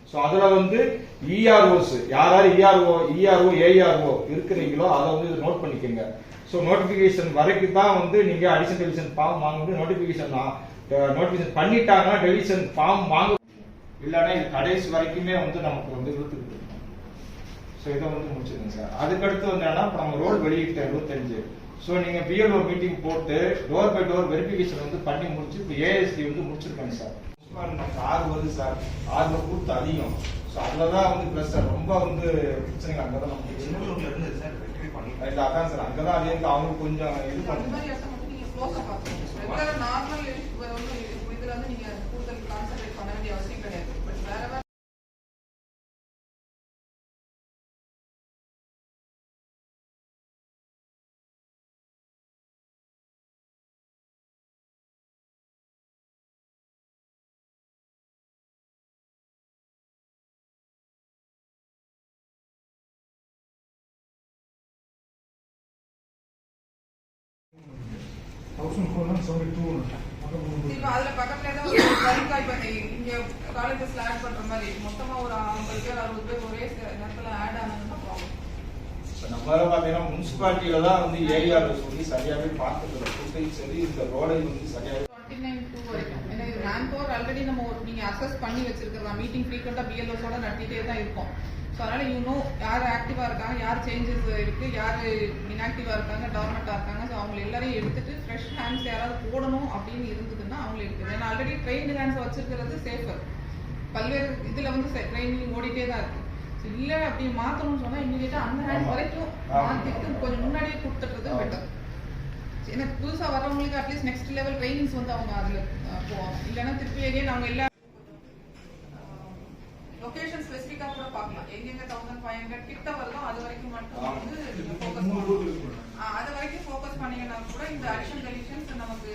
So அதில் வந்து இஆர்ஓஸ் யார் இஆர்ஓ ஏஆர்ஓ இருக்கிறீங்களோ அதை வந்து நோட் பண்ணிக்கோங்க. ஸோ நோட்டிஃபிகேஷன் வரைக்கும் தான் வந்து நீங்கள் அடிஷன் டெலிஷன் ஃபார்ம் வாங்கும்போது நோட்டிஃபிகேஷன் பண்ணிட்டாங்கன்னா டெலிஷன் ஃபார்ம் வாங்க, இல்லைன்னா இது கடைசி வரைக்குமே வந்து நமக்கு வந்து இழுத்துக்கிட்டு இருக்கும். ஸோ இதை வந்து முடிச்சிருங்க சார். அதுக்கடுத்து வந்து என்னன்னா இப்போ நம்ம ரோல் வெளியிட்ட 25. ஸோ நீங்கள் பிஎல்ஓ மீட்டிங் போட்டு டோர் பை டோர் வெரிஃபிகேஷன் வந்து பண்ணி முடிச்சு இப்போ ஏஎஸ்டி வந்து முடிச்சிருக்காங்க சார். நமக்கு 6 வருது சார், 6 கொடுத்து அதிகம். ஸோ அதில் தான் வந்து ப்ளஸ் சார் ரொம்ப வந்து பிரச்சனைகள் அங்கே தான் நமக்கு அதான் சார் அங்கே தான் அதே அவங்க கொஞ்சம் இது பண்ணுங்க. அதுல பக்கத்துல இங்க காலேஜஸ் ஆட் பண்ற மாதிரி மொத்தமா ஒரு 50 பேர் 60 பேர் ஒரே நேரத்துல ஆட் ஆனாங்கன்னா நம்ம பாத்தீங்கன்னா முனிசிபாலிட்டியில தான் வந்து ஏரியால சொல்லி சரியாவே பார்த்துட்டு சரி இந்த ரோடை வந்து சரியாவே 29 வரைக்கும். ஏன்னா இது மேன் பவர் ஆல்ரெடி நம்ம நீங்க அசஸ் பண்ணி வச்சிருக்கிறதா மீட்டிங் ஃப்ரீக்வெண்டா பிஎல்ஓஸோட நடத்திட்டே தான் இருக்கும். ஸோ அதனால யார் ஆக்டிவா இருக்காங்க, யார் சேஞ்சஸ் இருக்கு, யார் இன்ஆக்டிவா இருக்காங்க, டார்மெண்டா இருக்காங்க. ஸோ அவங்க எல்லாரையும் எடுத்துட்டு ஃப்ரெஷ் ஹேண்ட்ஸ் யாராவது போடணும் அப்படின்னு இருந்ததுன்னா அவங்க எடுக்குது. ஏன்னா ஆல்ரெடி ட்ரெயின்டு ஹேண்ட்ஸ் வச்சிருக்கிறது சேஃபர். பல்வேறு இதுல வந்து ட்ரெயினிங் ஓடிட்டே தான் இருக்கு. ஸோ இல்லை அப்படி மாற்றணும்னு சொன்னா இமீடியட்டா அந்த ஹேண்ட் வரைக்கும் மாற்றிட்டு கொஞ்சம் முன்னாடியே கொடுத்துட்றது பெட்டர். ஏன்னா புதுசாக வரவங்களுக்கு அட்லீஸ்ட் நெக்ஸ்ட் லெவல் ட்ரைனிங்ஸ் வந்து அவங்க அதில் போவாங்க. இல்லைன்னா திருப்பி எகைன் அவங்க எல்லா லொகேஷன் ஸ்பெசிஃபிக்கா கூட பார்க்கலாம். எங்கெங்க 1500 கிட்ட வருதோ அது வரைக்கும் மட்டும் வந்து ஃபோக்கஸ் பண்ணணும். அது வரைக்கும் ஃபோக்கஸ் பண்ணீங்கன்னா கூட இந்த அடிஷன் டெலிஷன்ஸ் நமக்கு